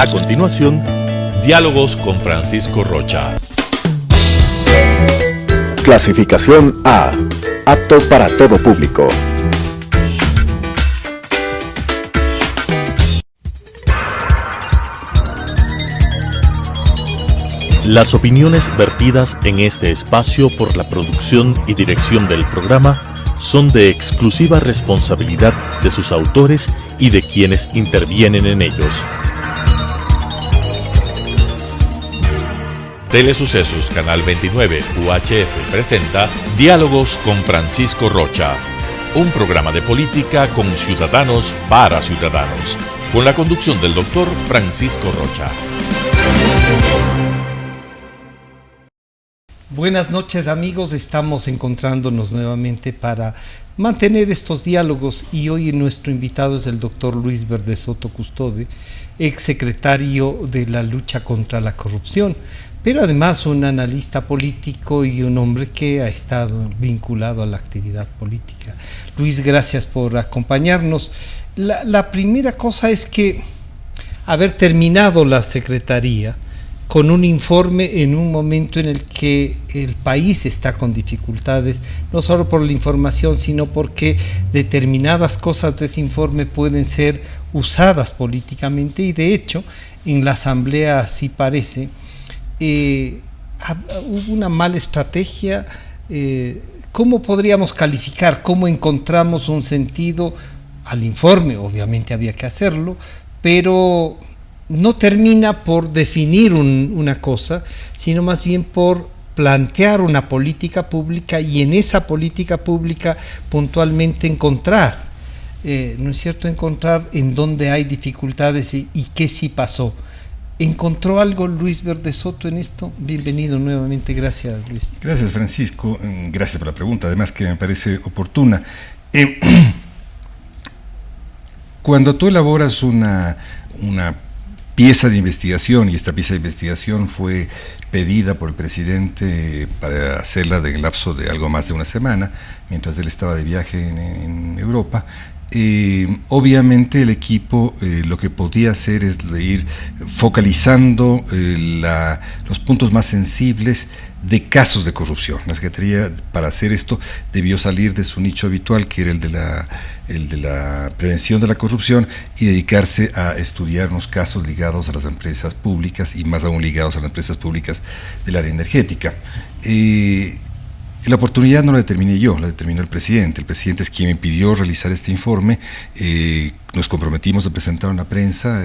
A continuación, Diálogos con Francisco Rocha. Clasificación A. Apto para todo público. Las opiniones vertidas en este espacio por la producción y dirección del programa son de exclusiva responsabilidad de sus autores y de quienes intervienen en ellos. Telesucesos Canal 29 UHF presenta Diálogos con Francisco Rocha, un programa de política con ciudadanos para ciudadanos, con la conducción del doctor Francisco Rocha. Buenas noches amigos, estamos encontrándonos nuevamente para mantener estos diálogos y hoy nuestro invitado es el doctor Luis Verde Soto Custode, exsecretario de la lucha contra la corrupción, pero además un analista político y un hombre que ha estado vinculado a la actividad política. Luis, gracias por acompañarnos. La primera cosa es que haber terminado la secretaría con un informe en un momento en el que el país está con dificultades, no solo por la información, sino porque determinadas cosas de ese informe pueden ser usadas políticamente y de hecho en la asamblea así parece. Hubo una mala estrategia. ¿Cómo podríamos calificar? ¿Cómo encontramos un sentido al informe? Obviamente había que hacerlo, pero no termina por definir una cosa, sino más bien por plantear una política pública y en esa política pública puntualmente encontrar, ¿no es cierto?, encontrar en dónde hay dificultades y qué sí pasó. ¿Encontró algo Luis Verde Soto en esto? Bienvenido nuevamente, gracias Luis. Gracias Francisco, gracias por la pregunta, además que me parece oportuna. Cuando tú elaboras una pieza de investigación, y esta pieza de investigación fue pedida por el presidente para hacerla en el lapso de algo más de una semana, mientras él estaba de viaje en Europa, obviamente el equipo lo que podía hacer es ir focalizando los puntos más sensibles de casos de corrupción. La Secretaría, para hacer esto, debió salir de su nicho habitual, que era el de la prevención de la corrupción, y dedicarse a estudiar unos casos ligados a las empresas públicas y más aún ligados a las empresas públicas del área energética. La oportunidad no la determiné yo, la determinó el presidente. El presidente es quien me pidió realizar este informe. Nos comprometimos a presentar en la prensa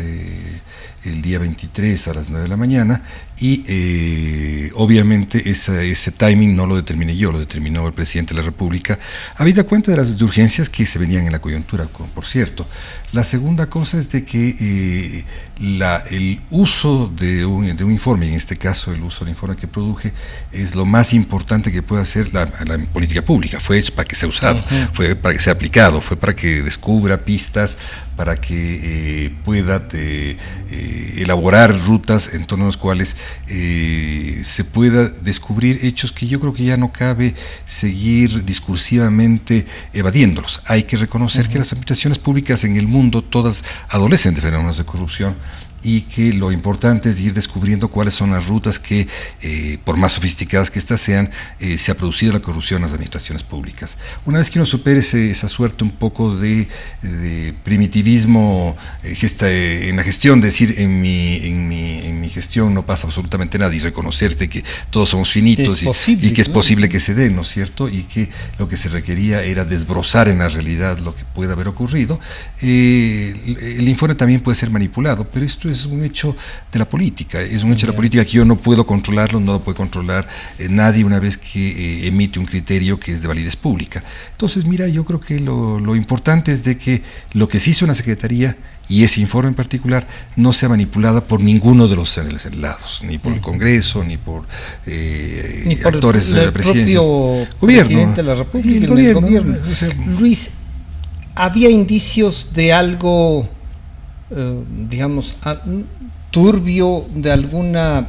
el día 23 a las 9 de la mañana y obviamente ese timing no lo determiné yo, lo determinó el presidente de la República, habida cuenta de las urgencias que se venían en la coyuntura, por cierto. La segunda cosa es de que el uso de un informe, en este caso el uso del informe que produje, es lo más importante que puede hacer la política pública. Fue hecho para que sea usado, fue para que sea aplicado, fue para que descubra pistas, para que pueda elaborar rutas en torno a las cuales se pueda descubrir hechos que yo creo que ya no cabe seguir discursivamente evadiéndolos. Hay que reconocer que las administraciones públicas en el mundo todas adolecen de fenómenos de corrupción, y que lo importante es ir descubriendo cuáles son las rutas que, por más sofisticadas que éstas sean, se ha producido la corrupción en las administraciones públicas. Una vez que uno supere esa suerte un poco de primitivismo en la gestión, decir en mi gestión no pasa absolutamente nada, y reconocerte que todos somos finitos y que es posible que se dé, ¿no es cierto?, y que lo que se requería era desbrozar en la realidad lo que puede haber ocurrido. El informe también puede ser manipulado, pero esto es un hecho de la política, es un hecho de la política que yo no puedo controlarlo, no lo puede controlar nadie una vez que emite un criterio que es de validez pública. Entonces, mira, yo creo que lo importante es de que lo que se hizo en la Secretaría, y ese informe en particular, no sea manipulada por ninguno de los lados, ni por el Congreso, ni por actores de la presidencia. El propio presidente de la República y el gobierno. O sea, Luis, ¿había indicios de algo, digamos, turbio, de alguna,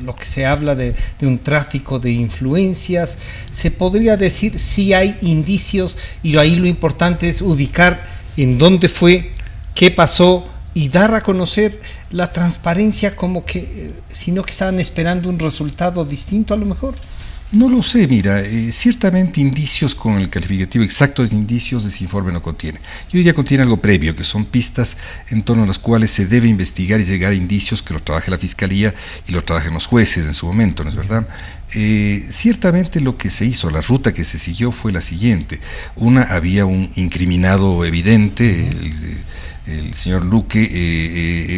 lo que se habla de un tráfico de influencias? Se podría decir si hay indicios, y ahí lo importante es ubicar en dónde fue, qué pasó y dar a conocer la transparencia como que, sino que estaban esperando un resultado distinto a lo mejor. No lo sé, mira, ciertamente indicios con el calificativo exacto de indicios ese informe no contiene. Yo diría que contiene algo previo, que son pistas en torno a las cuales se debe investigar y llegar a indicios que lo trabaje la Fiscalía y lo trabajen los jueces en su momento, ¿no es verdad? Ciertamente lo que se hizo, la ruta que se siguió fue la siguiente. Había un incriminado evidente, el señor Luque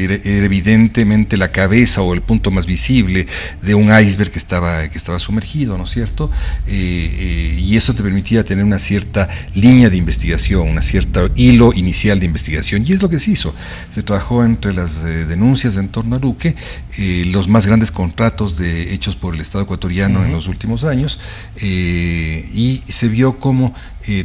era evidentemente la cabeza o el punto más visible de un iceberg que estaba sumergido, ¿no es cierto? Y eso te permitía tener una cierta línea de investigación, una cierta hilo inicial de investigación, y es lo que se hizo. Se trabajó entre las denuncias en torno a Luque, los más grandes contratos hechos por el Estado ecuatoriano en los últimos años, y se vio como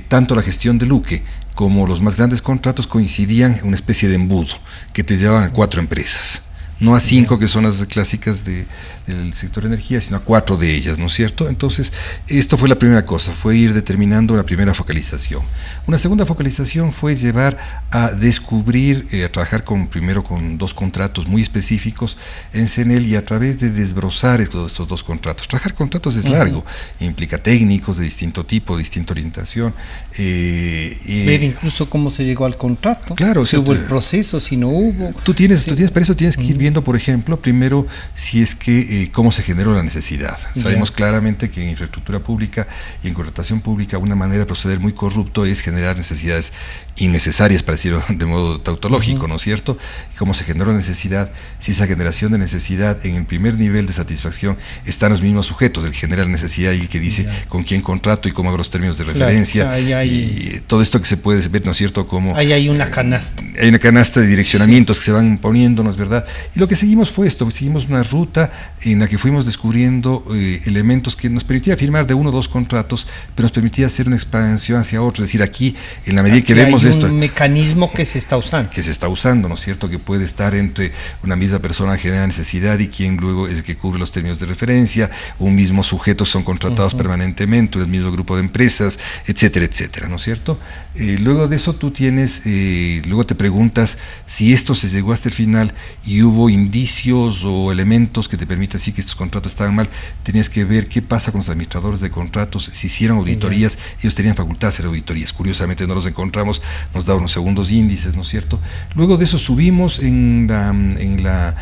tanto la gestión de Luque como los más grandes contratos coincidían en una especie de embudo que te llevaban a 4 empresas, no a 5 que son las clásicas del sector energía, sino a 4 de ellas, ¿no es cierto? Entonces, esto fue la primera cosa, fue ir determinando la primera focalización. Una segunda focalización fue llevar a descubrir, a trabajar primero con 2 contratos muy específicos en CNEL, y a través de desbrozar estos 2 contratos. Trabajar contratos es largo, implica técnicos de distinto tipo, de distinta orientación. Ver incluso cómo se llegó al contrato, claro, si hubo el proceso, si no hubo. Tú tienes para eso tienes que ir viendo, por ejemplo, primero, si es que cómo se generó la necesidad. Sabemos claramente que en infraestructura pública y en contratación pública una manera de proceder muy corrupto es generar necesidades innecesarias, para decirlo de modo tautológico, ¿no es cierto? Cómo se generó la necesidad, si esa generación de necesidad en el primer nivel de satisfacción están los mismos sujetos, el que genera la necesidad y el que dice con quién contrato y cómo hago los términos de referencia, y todo esto que se puede ver, ¿no es cierto? Como ahí hay una canasta. Hay una canasta de direccionamientos que se van poniendo, ¿no es verdad? Y lo que seguimos fue esto, seguimos una ruta en la que fuimos descubriendo elementos que nos permitía firmar de 1 o 2 contratos, pero nos permitía hacer una expansión hacia otro, es decir, aquí, en la medida que vemos esto... Hay un mecanismo que se está usando. Que se está usando, ¿no es cierto? Que puede estar entre una misma persona que genera necesidad y quien luego es el que cubre los términos de referencia, un mismo sujeto son contratados permanentemente, el mismo grupo de empresas, etcétera, etcétera, ¿no es cierto? Luego de eso tú tienes, luego te preguntas si esto se llegó hasta el final y hubo indicios o elementos que te permitan decir que estos contratos estaban mal. Tenías que ver qué pasa con los administradores de contratos, si hicieron auditorías, ellos tenían facultad de hacer auditorías, curiosamente no los encontramos, nos da unos segundos índices, ¿no es cierto? Luego de eso subimos en la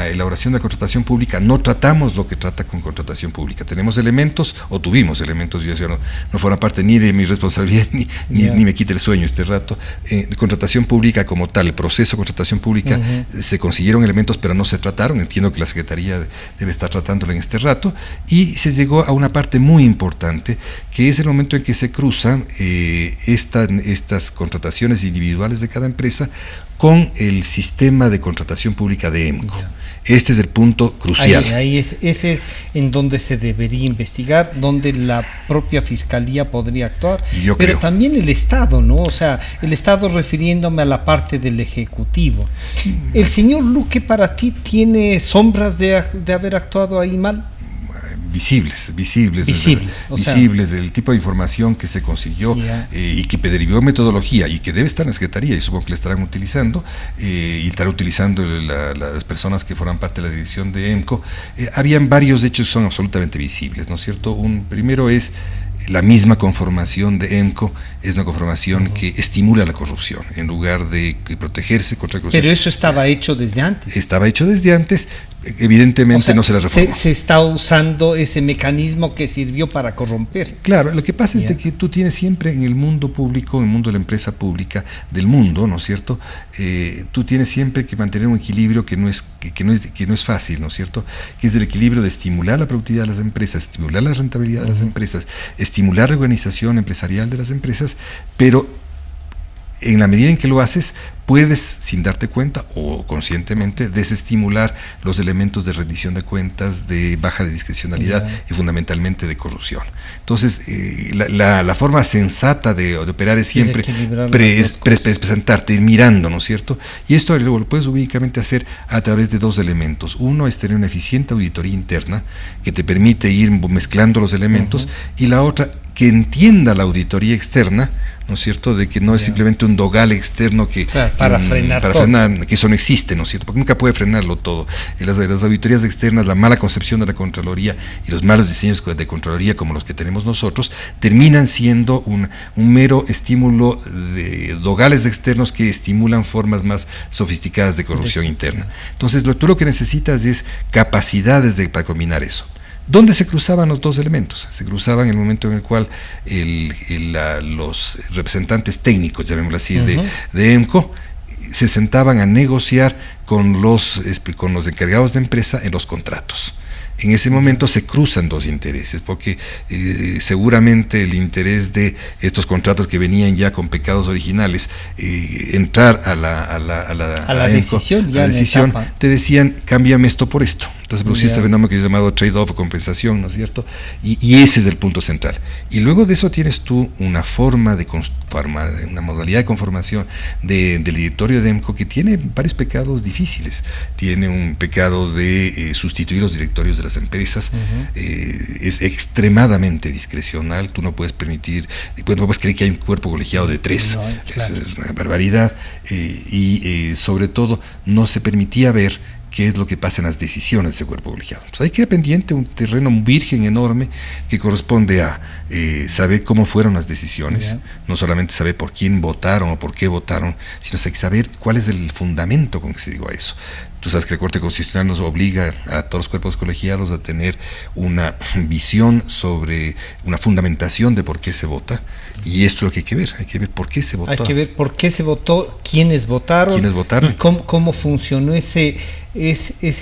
elaboración de la contratación pública, no tratamos lo que trata con contratación pública, tenemos elementos, o tuvimos elementos, yo decía, no fueron parte ni de mi responsabilidad, ni me quite el sueño este rato, contratación pública como tal, el proceso de contratación pública, se consiguieron elementos pero no se trataron, entiendo que la Secretaría debe estar tratándolo en este rato, y se llegó a una parte muy importante, que es el momento en que se cruzan estas contrataciones individuales de cada empresa con el sistema de contratación pública de EMCO. Este es el punto crucial. Ese es en donde se debería investigar, donde la propia Fiscalía podría actuar, pero también el Estado, ¿no? O sea, el Estado, refiriéndome a la parte del Ejecutivo. ¿El señor Luque para ti tiene sombras de haber actuado ahí mal? Visibles del tipo de información que se consiguió y que derivó metodología y que debe estar en la Secretaría, y supongo que la estarán utilizando y estará utilizando las personas que forman parte de la dirección de EMCO. Habían varios hechos que son absolutamente visibles, ¿no es cierto? Primero es la misma conformación de EMCO, es una conformación que estimula la corrupción en lugar de protegerse contra la corrupción. Pero eso estaba hecho desde antes. Estaba hecho desde antes, evidentemente, o sea, no se la reformó. Se está usando ese mecanismo que sirvió para corromper. Claro, lo que pasa es que tú tienes siempre en el mundo público, en el mundo de la empresa pública, del mundo, ¿no es cierto? Tú tienes siempre que mantener un equilibrio que no es fácil, ¿no es cierto? Que es el equilibrio de estimular la productividad de las empresas, estimular la rentabilidad de las empresas, estimular la organización empresarial de las empresas, pero en la medida en que lo haces, puedes, sin darte cuenta o conscientemente, desestimular los elementos de rendición de cuentas, de baja de discrecionalidad y fundamentalmente de corrupción. Entonces, la forma sensata de operar es siempre presentarte, ir mirando, ¿no es cierto? Y esto lo puedes únicamente hacer a través de 2 elementos. Uno es tener una eficiente auditoría interna que te permite ir mezclando los elementos, y la otra, que entienda la auditoría externa, ¿no es cierto?, de que no es simplemente un dogal externo que para frenar, que eso no existe, ¿no es cierto?, porque nunca puede frenarlo todo. En las auditorías externas, la mala concepción de la Contraloría y los malos diseños de Contraloría como los que tenemos nosotros, terminan siendo un mero estímulo de dogales externos que estimulan formas más sofisticadas de corrupción interna. Entonces, tú lo que necesitas es capacidades para combinar eso. ¿Dónde se cruzaban los dos elementos? Se cruzaban en el momento en el cual los representantes técnicos, llamémoslo así, de EMCO, se sentaban a negociar con los encargados de empresa en los contratos. En ese momento se cruzan dos intereses, porque seguramente el interés de estos contratos que venían ya con pecados originales, entrar a la decisión, te decían, cámbiame esto por esto. Entonces producía este fenómeno que es llamado trade-off o compensación, ¿no es cierto? Y ese es el punto central. Y luego de eso tienes tú una forma una modalidad de conformación del directorio de EMCO que tiene varios pecados difíciles. Tiene un pecado de sustituir los directorios de las empresas. Es extremadamente discrecional. Tú no puedes permitir, no puedes creer que hay un cuerpo colegiado de 3. Claro. Eso es una barbaridad. Y sobre todo no se permitía ver qué es lo que pasa en las decisiones de ese cuerpo colegiado. Entonces ahí queda pendiente un terreno virgen enorme que corresponde a saber cómo fueron las decisiones, no solamente saber por quién votaron o por qué votaron, sino saber cuál es el fundamento con que se llegó a eso. Tú sabes que la Corte Constitucional nos obliga a todos los cuerpos colegiados a tener una visión sobre una fundamentación de por qué se vota, y esto es lo que hay que ver por qué se votó. Hay que ver por qué se votó, quiénes votaron y cómo funcionó ese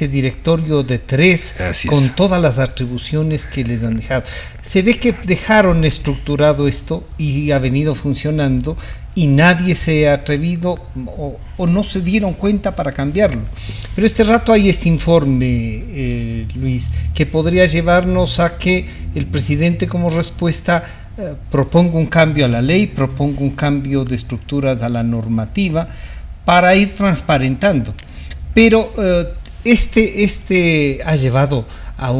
directorio de 3 con todas las atribuciones que les han dejado. Se ve que dejaron estructurado esto y ha venido funcionando, y nadie se ha atrevido o no se dieron cuenta para cambiarlo. Pero este rato hay este informe, Luis, que podría llevarnos a que el presidente como respuesta proponga un cambio a la ley, proponga un cambio de estructuras a la normativa para ir transparentando. Pero este ha llevado a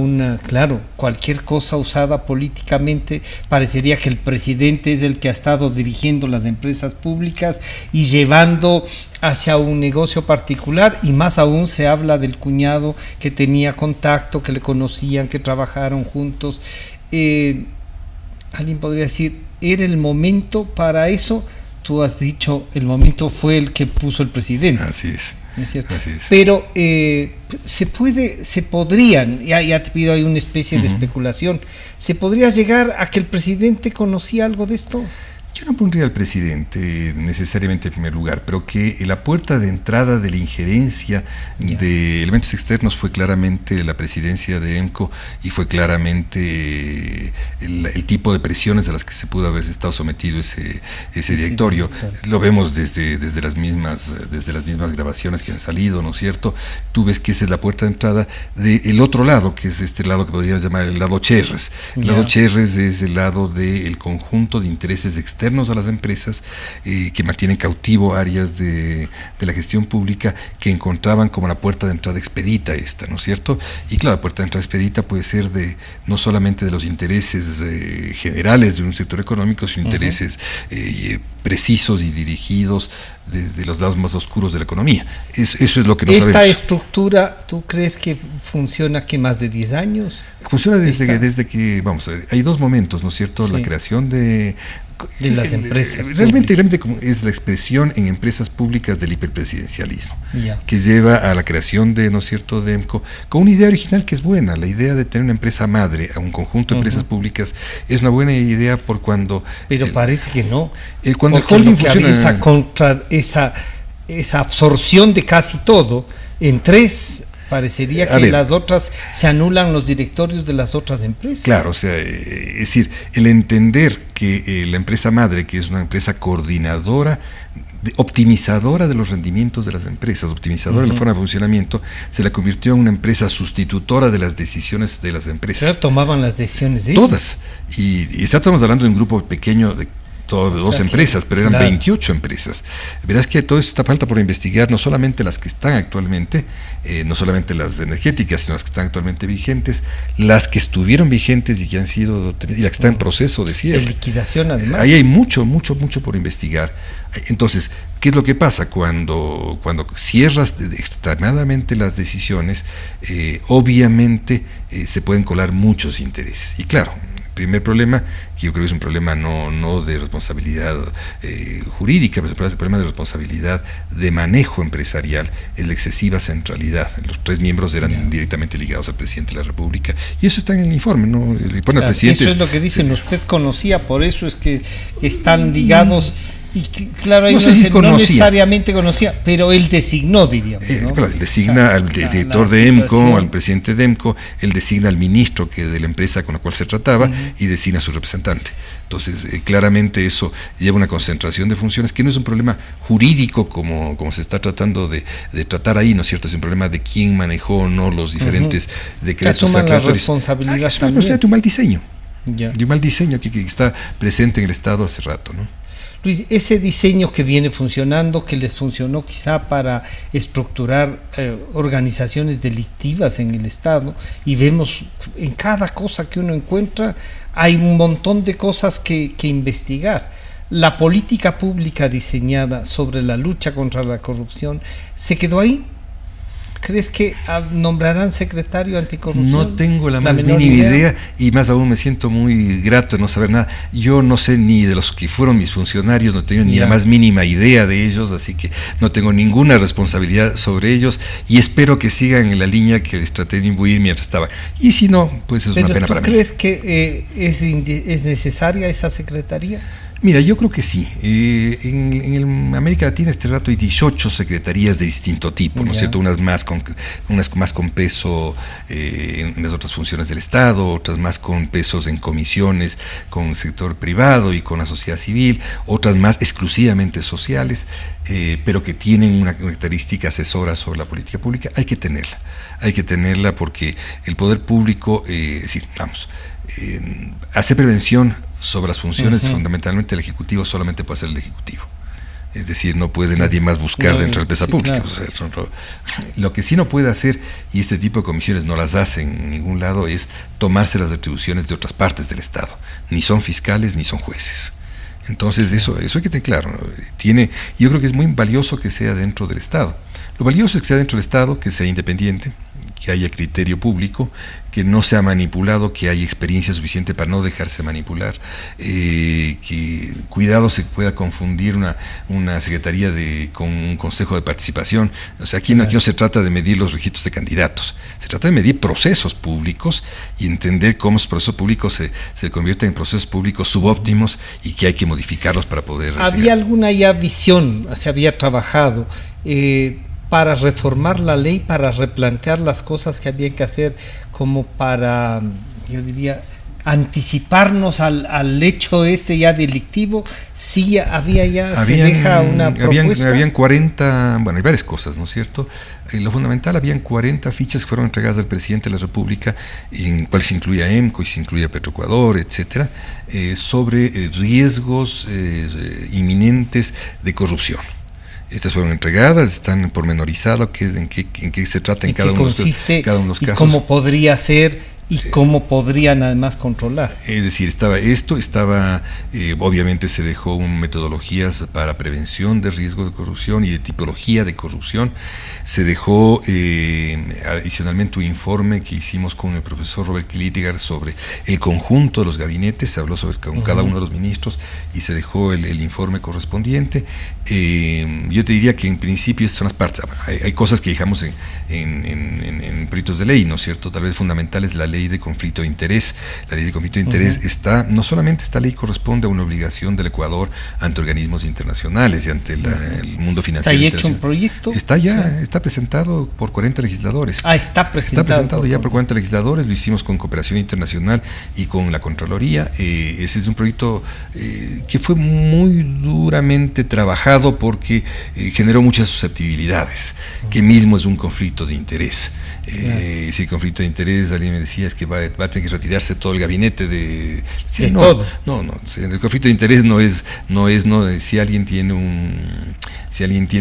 cualquier cosa usada políticamente, parecería que el presidente es el que ha estado dirigiendo las empresas públicas y llevando hacia un negocio particular, y más aún se habla del cuñado que tenía contacto, que le conocían, que trabajaron juntos. Alguien podría decir, ¿era el momento para eso? Tú has dicho, el momento fue el que puso el presidente. Así es. ¿No es cierto? Así es. Pero se podrían, ya te pido, hay una especie de especulación, ¿se podría llegar a que el presidente conocía algo de esto? Yo no pondría al presidente necesariamente en primer lugar, pero que la puerta de entrada de la injerencia de elementos externos fue claramente la presidencia de EMCO, y fue claramente el tipo de presiones a las que se pudo haber estado sometido ese directorio. Claro. Lo vemos desde las mismas grabaciones que han salido, ¿no es cierto? Tú ves que esa es la puerta de entrada del otro lado, que es este lado que podríamos llamar el lado Cherres. El lado Cherres es el lado del conjunto de intereses externos a las empresas que mantienen cautivo áreas de la gestión pública, que encontraban como la puerta de entrada expedita esta, ¿no es cierto? Y claro, la puerta de entrada expedita puede ser no solamente de los intereses generales de un sector económico, sino intereses precisos y dirigidos desde los lados más oscuros de la economía. Eso es lo que no sabemos. ¿Esta estructura, tú crees que funciona que más de 10 años? Funciona desde que, hay dos momentos, ¿no es cierto? La creación de las empresas realmente es la expresión en empresas públicas del hiperpresidencialismo, que lleva a la creación de, ¿no es cierto?, de EMCO, con una idea original que es buena. La idea de tener una empresa madre a un conjunto de empresas públicas es una buena idea por cuando... Pero parece que no. Cuando el holding funciona... esa absorción de casi todo en 3... Parecería que las otras se anulan los directorios de las otras empresas. Claro, es decir, el entender que la empresa madre, que es una empresa coordinadora, optimizadora de los rendimientos de las empresas, optimizadora de la forma de funcionamiento, se la convirtió en una empresa sustitutora de las decisiones de las empresas. Pero tomaban las decisiones ellos. Todas. Y estamos hablando de un grupo pequeño de dos empresas, pero eran 28 empresas. Verás que todo esto está falta por investigar, no solamente las que están actualmente, no solamente las energéticas, sino las que están actualmente vigentes, las que estuvieron vigentes y que han sido, y las que están en proceso de cierre. De liquidación, además. Ahí hay mucho por investigar. Entonces, ¿qué es lo que pasa? Cuando cierras extremadamente las decisiones, obviamente se pueden colar muchos intereses. Y claro, el primer problema, que yo creo que es un problema no de responsabilidad jurídica, pero es un problema de responsabilidad de manejo empresarial, es la excesiva centralidad. Los 3 miembros eran directamente ligados al presidente de la República, y eso está en el informe, ¿no? El informe del presidente. Eso es lo que dicen, usted conocía, por eso es que están ligados. Y claro, ahí no necesariamente conocía, pero él designó, diríamos, ¿no? Claro, él designa al director de EMCO, al presidente de EMCO, él designa al ministro de la empresa con la cual se trataba, y designa a su representante. Entonces, claramente eso lleva una concentración de funciones que no es un problema jurídico como se está tratando de tratar ahí, ¿no es cierto? Es un problema de quién manejó o no los diferentes decretos. La responsabilidad es una responsabilidad de un mal diseño que está presente en el Estado hace rato, ¿no? Luis, ese diseño que viene funcionando, que les funcionó quizá para estructurar organizaciones delictivas en el Estado, y vemos en cada cosa que uno encuentra, hay un montón de cosas que investigar. La política pública diseñada sobre la lucha contra la corrupción se quedó ahí. ¿Crees que nombrarán secretario anticorrupción? No tengo la más mínima idea, y más aún me siento muy grato de no saber nada. Yo no sé ni de los que fueron mis funcionarios, no tengo ni la más mínima idea de ellos, así que no tengo ninguna responsabilidad sobre ellos, y espero que sigan en la línea que les traté de imbuir mientras estaba. Y si no, pues es una pena para mí. ¿Tú crees que es necesaria esa secretaría? Mira, yo creo que sí. En América Latina este rato hay 18 secretarías de distinto tipo, ¿no es cierto? Unas más con peso en las otras funciones del Estado, otras más con pesos en comisiones con el sector privado y con la sociedad civil, otras más exclusivamente sociales, pero que tienen una característica asesora sobre la política pública. Hay que tenerla porque el poder público, hace prevención sobre las funciones. Fundamentalmente el Ejecutivo solamente puede ser el Ejecutivo. Es decir, no puede nadie más buscar dentro de la empresa pública. Claro. Lo que sí no puede hacer, y este tipo de comisiones no las hacen en ningún lado, es tomarse las atribuciones de otras partes del Estado. Ni son fiscales ni son jueces. Entonces eso hay que tener claro. Yo creo que es muy valioso que sea dentro del Estado. Lo valioso es que sea dentro del Estado, que sea independiente, que haya criterio público, que no sea manipulado, que haya experiencia suficiente para no dejarse manipular, que cuidado se pueda confundir una secretaría con un consejo de participación. O sea, aquí no se trata de medir los registros de candidatos, se trata de medir procesos públicos y entender cómo esos procesos públicos se convierten en procesos públicos subóptimos y que hay que modificarlos para poder... ¿Había alguna ya visión, se había trabajado para reformar la ley, para replantear las cosas que había que hacer, como para, yo diría, anticiparnos al hecho ya delictivo? Sí, se deja una propuesta. Habían 40, hay varias cosas, ¿no es cierto? Lo fundamental, habían 40 fichas que fueron entregadas al presidente de la República, en cual se incluía EMCO y se incluía Petroecuador, etcétera, sobre riesgos inminentes de corrupción. Estas fueron entregadas, están pormenorizadas, en qué se trata en cada uno de los casos. Y cómo podría ser y cómo podrían además controlar. Es decir, estaba obviamente se dejó metodologías para prevención de riesgo de corrupción y de tipología de corrupción. Se dejó adicionalmente un informe que hicimos con el profesor Robert Kilitigar sobre el conjunto de los gabinetes, se habló con cada uno de los ministros y se dejó el informe correspondiente. Yo te diría que en principio estas son las partes. Hay cosas que dejamos en proyectos de ley, ¿no es cierto? Tal vez fundamentales, la ley de conflicto de interés. La ley de conflicto de interés no solamente esta ley corresponde a una obligación del Ecuador ante organismos internacionales y ante el mundo financiero. ¿Está hecho un proyecto? Está presentado por 40 legisladores. Está presentado ya por 40 legisladores, lo hicimos con cooperación internacional y con la Contraloría. Ese es un proyecto que fue muy duramente trabajado porque generó muchas susceptibilidades, que mismo es un conflicto de interés. Ese conflicto de interés, alguien me decía, es que va a tener que retirarse todo el gabinete de todo. No, el conflicto de interés no es si alguien tiene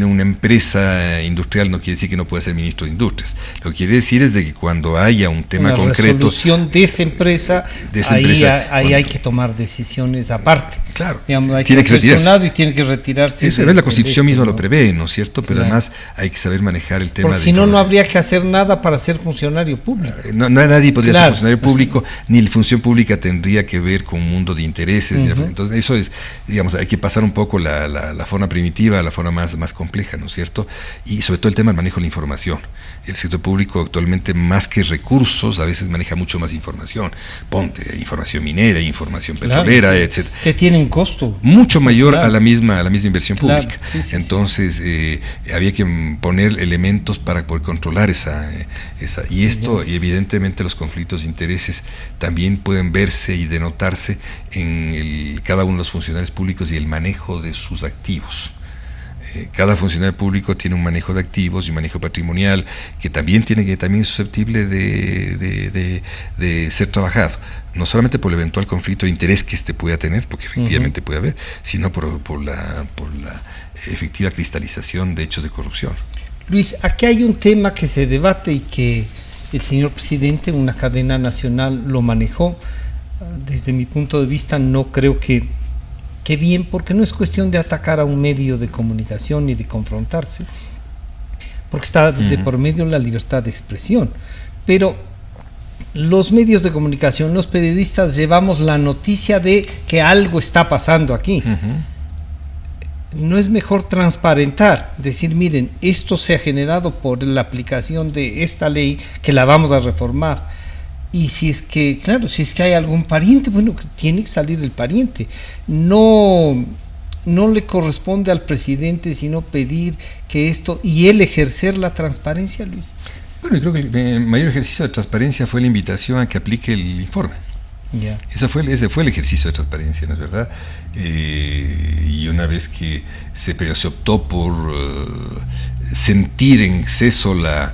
una empresa industrial, no quiere decir que no pueda ser ministro de Industrias. Lo que quiere decir es de que cuando haya un tema concreto, resolución de esa empresa, ahí hay que tomar decisiones aparte. Claro, digamos, hay tiene que que retirarse. Y tiene que retirarse. Eso la Constitución misma lo prevé, ¿no es cierto? Pero además hay que saber manejar el tema. Porque si no habría que hacer nada para ser funcionario público. Nadie podría ser funcionario público, ni la función pública tendría que ver con un mundo de intereses. Entonces eso es, digamos, hay que pasar un poco la forma primitiva a la forma más compleja, ¿no es cierto? Y sobre todo el tema del manejo de la información. El sector público actualmente, más que recursos, a veces maneja mucho más información. Ponte información minera, información petrolera, etcétera. Que tienen costo mucho mayor a la misma inversión pública. Entonces sí. Había que poner elementos para poder controlar esa y esto, y evidentemente los conflictos de intereses también pueden verse y denotarse en cada uno de los funcionarios públicos y el manejo de sus activos. Cada funcionario público tiene un manejo de activos y un manejo patrimonial que también es susceptible de ser trabajado, no solamente por el eventual conflicto de interés que pueda tener, porque efectivamente puede haber, sino por la efectiva cristalización de hechos de corrupción. Luis, aquí hay un tema que se debate y que el señor presidente, una cadena nacional, lo manejó. Desde mi punto de vista, no creo que bien, porque no es cuestión de atacar a un medio de comunicación ni de confrontarse, porque está de por medio la libertad de expresión. Pero los medios de comunicación, los periodistas, llevamos la noticia de que algo está pasando aquí. ¿No es mejor transparentar? Decir, miren, esto se ha generado por la aplicación de esta ley que la vamos a reformar. Y si es que hay algún pariente, bueno, tiene que salir el pariente. No le corresponde al presidente sino pedir que esto y él ejercer la transparencia, Luis. Bueno, yo creo que el mayor ejercicio de transparencia fue la invitación a que aplique el informe. Ese fue el ejercicio de transparencia, ¿no es verdad? Y una vez que se optó por sentir en exceso la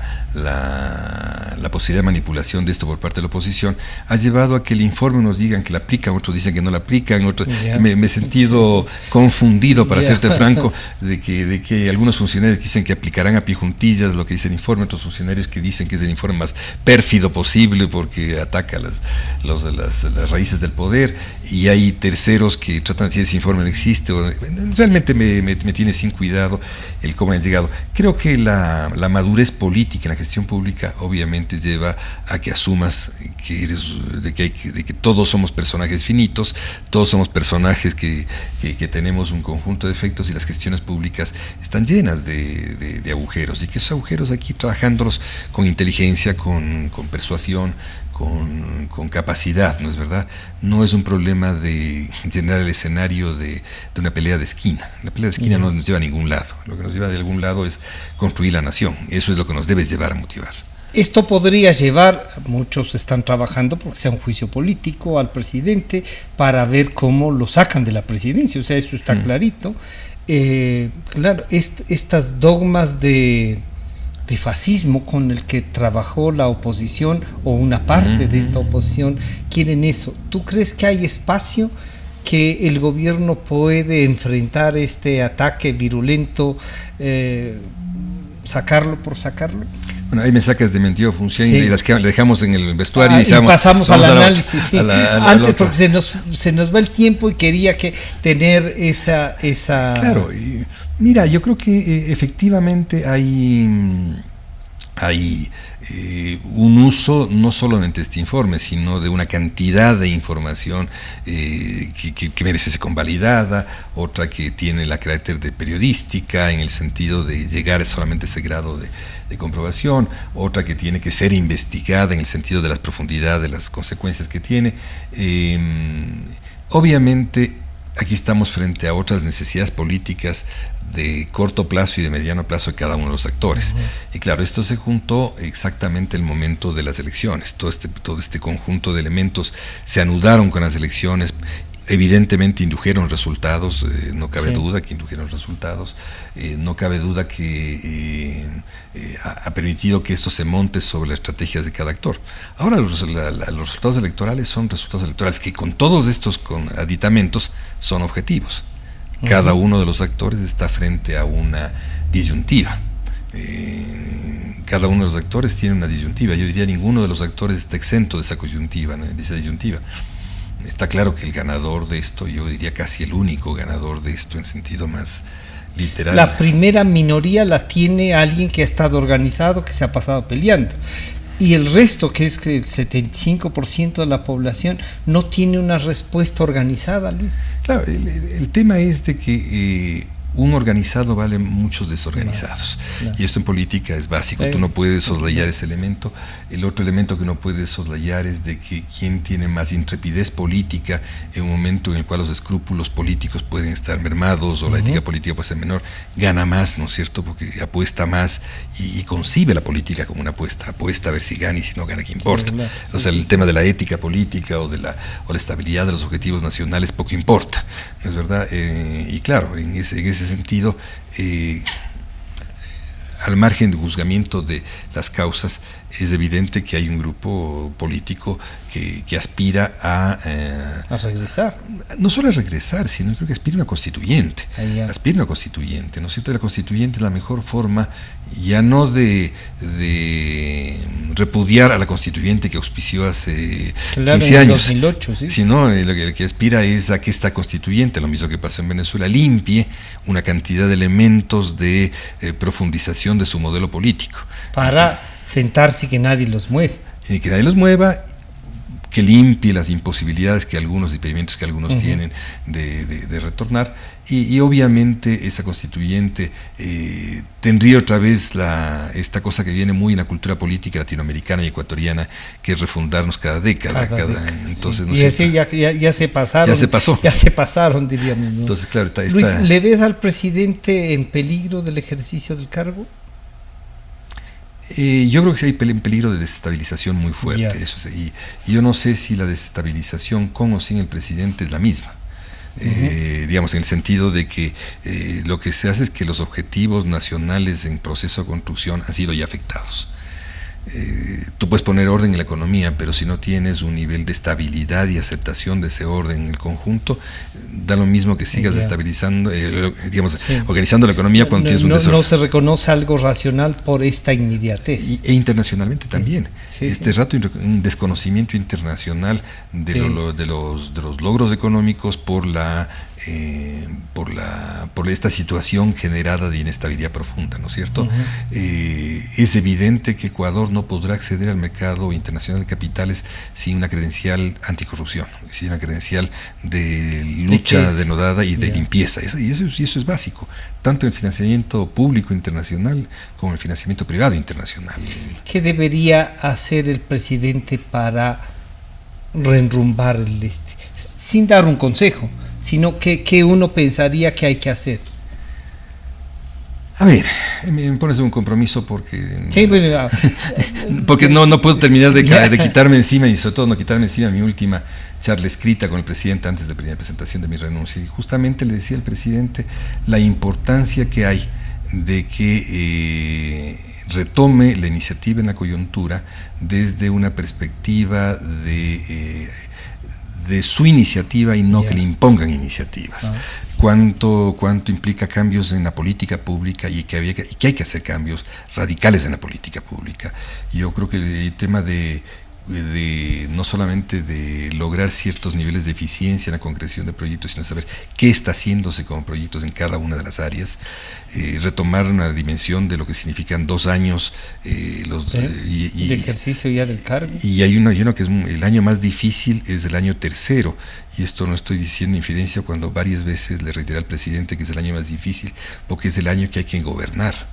posibilidad de manipulación de esto por parte de la oposición, ha llevado a que el informe nos digan que la aplican, otros dicen que no la aplican, otros. Me he sentido confundido, para serte franco, de que algunos funcionarios dicen que aplicarán a pie juntillas lo que dice el informe, otros funcionarios que dicen que es el informe más pérfido posible porque ataca las raíces del poder, y hay terceros que tratan de decir ese informe no existe. Realmente me tiene sin cuidado el cómo han llegado. Creo que la madurez política en la gestión pública obviamente lleva a que asumas de que todos somos personajes finitos, todos somos personajes que tenemos un conjunto de efectos, y las gestiones públicas están llenas de agujeros, y que esos agujeros aquí trabajándolos con inteligencia, con persuasión, con capacidad, ¿no es verdad? No es un problema de llenar el escenario de una pelea de esquina. La pelea de esquina no nos lleva a ningún lado. Lo que nos lleva de algún lado es construir la nación. Eso es lo que nos debe llevar a motivar. Esto podría llevar, muchos están trabajando porque sea un juicio político al presidente para ver cómo lo sacan de la presidencia. O sea, eso está clarito. Estas dogmas de fascismo con el que trabajó la oposición o una parte de esta oposición quieren eso. ¿Tú crees que hay espacio que el gobierno puede enfrentar este ataque virulento, sacarlo por sacarlo? Bueno, ahí me sacas de mentira función y las que le dejamos en el vestuario y pasamos al análisis. Antes, porque se nos va el tiempo y quería tener esa... Claro, mira, yo creo que efectivamente hay un uso no solamente de este informe, sino de una cantidad de información que merece ser convalidada, otra que tiene la carácter de periodística en el sentido de llegar solamente a ese grado de comprobación, otra que tiene que ser investigada en el sentido de la profundidad de las consecuencias que tiene. Obviamente aquí estamos frente a otras necesidades políticas de corto plazo y de mediano plazo de cada uno de los actores. Y claro, esto se juntó exactamente el momento de las elecciones. Todo este conjunto de elementos se anudaron con las elecciones. Evidentemente indujeron resultados, no cabe duda que indujeron resultados, no cabe duda que ha permitido que esto se monte sobre las estrategias de cada actor. Ahora los resultados electorales son resultados electorales que con todos estos aditamentos son objetivos. Cada uno de los actores está frente a una disyuntiva. Cada uno de los actores tiene una disyuntiva. Yo diría ninguno de los actores está exento de esa coyuntiva, ¿no? De esa disyuntiva. Está claro que el ganador de esto, yo diría casi el único ganador de esto en sentido más literal. La primera minoría la tiene alguien que ha estado organizado, que se ha pasado peleando. Y el resto, que es que el 75% de la población, no tiene una respuesta organizada, Luis. Claro, el tema es de que un organizado vale muchos desorganizados. Claro. Y esto en política es básico. Tú no puedes soslayar ese elemento. El otro elemento que no puedes soslayar es de que quien tiene más intrepidez política en un momento en el cual los escrúpulos políticos pueden estar mermados o la ética política puede ser menor, gana más, ¿no es cierto? Porque apuesta más y concibe la política como una apuesta. Apuesta a ver si gana y si no gana, ¿qué importa? Claro. O sea, el tema de la ética política o de la estabilidad de los objetivos nacionales poco importa, ¿no es verdad? Y claro, en ese sentido, al margen de juzgamiento de las causas, es evidente que hay un grupo político que aspira a regresar. No solo a regresar, sino creo que aspira a una constituyente. Aspira a una constituyente, ¿no es cierto? La constituyente es la mejor forma, ya no de repudiar a la constituyente que auspició hace 15 años, 2008, ¿sí? Sino lo que aspira es a que esta constituyente, lo mismo que pasó en Venezuela, limpie una cantidad de elementos de profundización de su modelo político. Para sentarse y que nadie los mueva. Y que nadie los mueva, que limpie las imposibilidades que algunos, impedimentos que algunos tienen de retornar, y obviamente esa constituyente tendría otra vez esta cosa que viene muy en la cultura política latinoamericana y ecuatoriana, que es refundarnos cada década. Entonces, sí. Y ese ya se pasaron. Ya se pasaron, diríamos, ¿no? Entonces, claro, Luis, ¿le ves al presidente en peligro del ejercicio del cargo? Yo creo que sí hay en peligro de desestabilización muy fuerte, eso sí, y yo no sé si la desestabilización con o sin el presidente es la misma. Digamos, en el sentido de que lo que se hace es que los objetivos nacionales en proceso de construcción han sido ya afectados. Tú puedes poner orden en la economía, pero si no tienes un nivel de estabilidad y aceptación de ese orden en el conjunto, da lo mismo que sigas estabilizando, organizando la economía cuando tienes un desorden. No se reconoce algo racional por esta inmediatez. E internacionalmente también. Rato un desconocimiento internacional de los logros económicos por esta situación generada de inestabilidad profunda, ¿no es cierto? Es evidente que Ecuador no podrá acceder al mercado internacional de capitales sin una credencial anticorrupción, sin una credencial de lucha denodada y de limpieza. Y eso es básico, tanto en el financiamiento público internacional como en el financiamiento privado internacional. ¿Qué debería hacer el presidente para reenrumbar el sin dar un consejo, sino que uno pensaría que hay que hacer? A ver, me pones un compromiso porque sí, porque no puedo terminar de quitarme encima, y sobre todo no quitarme encima mi última charla escrita con el presidente antes de la presentación de mi renuncia. Y justamente le decía al presidente la importancia que hay de que retome la iniciativa en la coyuntura desde una perspectiva de su iniciativa y no que le impongan iniciativas. Cuánto implica cambios en la política pública y que hay que hacer cambios radicales en la política pública. Yo creo que el tema de no solamente de lograr ciertos niveles de eficiencia en la concreción de proyectos, sino saber qué está haciéndose como proyectos en cada una de las áreas, retomar una dimensión de lo que significan 2 años de ejercicio ya del cargo. Y hay uno que es el año más difícil, es el año tercero, y esto no estoy diciendo infidencia cuando varias veces le reiteré al presidente que es el año más difícil, porque es el año que hay que gobernar.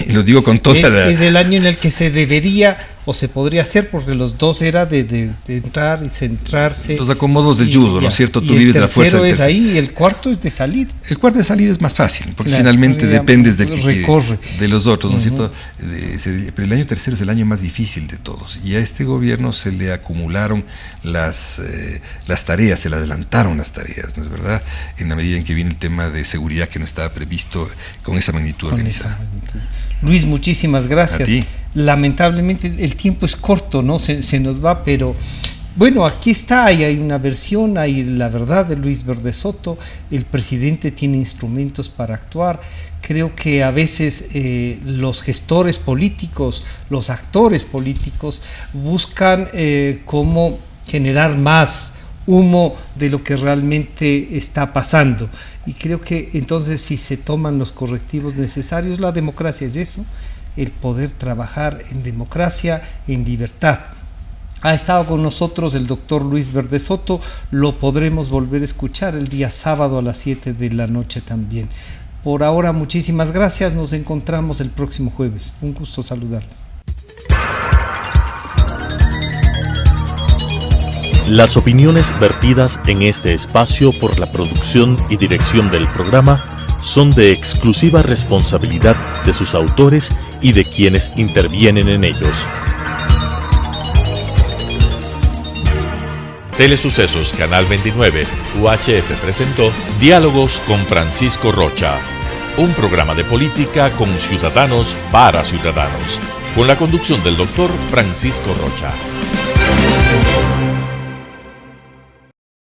Y lo digo con toda es el año en el que se debería o se podría hacer, porque los dos era de entrar y centrarse. Los acomodos del judo, ¿no es cierto? Tú vives de la fuerza. El tercero es ahí, y el cuarto es de salir. El cuarto de salir es más fácil, porque claro, finalmente dependes de los otros, ¿no es Uh-huh. cierto? Pero el año tercero es el año más difícil de todos, y a este gobierno se le acumularon las tareas, se le adelantaron las tareas, ¿no es verdad? En la medida en que viene el tema de seguridad que no estaba previsto con esa magnitud organizada. Luis, muchísimas gracias. A ti. Lamentablemente el tiempo es corto, ¿no? Se nos va, pero bueno, aquí está, hay una versión, hay la verdad de Luis Verde Soto. El presidente tiene instrumentos para actuar. Creo que a veces los gestores políticos, los actores políticos buscan cómo generar más humo de lo que realmente está pasando, y creo que entonces si se toman los correctivos necesarios, la democracia es eso, el poder trabajar en democracia, en libertad. Ha estado con nosotros el doctor Luis Verde Soto, lo podremos volver a escuchar el día sábado a las 7 de la noche también. Por ahora, muchísimas gracias, nos encontramos el próximo jueves, un gusto saludarles. Las opiniones vertidas en este espacio por la producción y dirección del programa son de exclusiva responsabilidad de sus autores y de quienes intervienen en ellos. Telesucesos Canal 29 UHF presentó Diálogos con Francisco Rocha, un programa de política con ciudadanos para ciudadanos, con la conducción del doctor Francisco Rocha.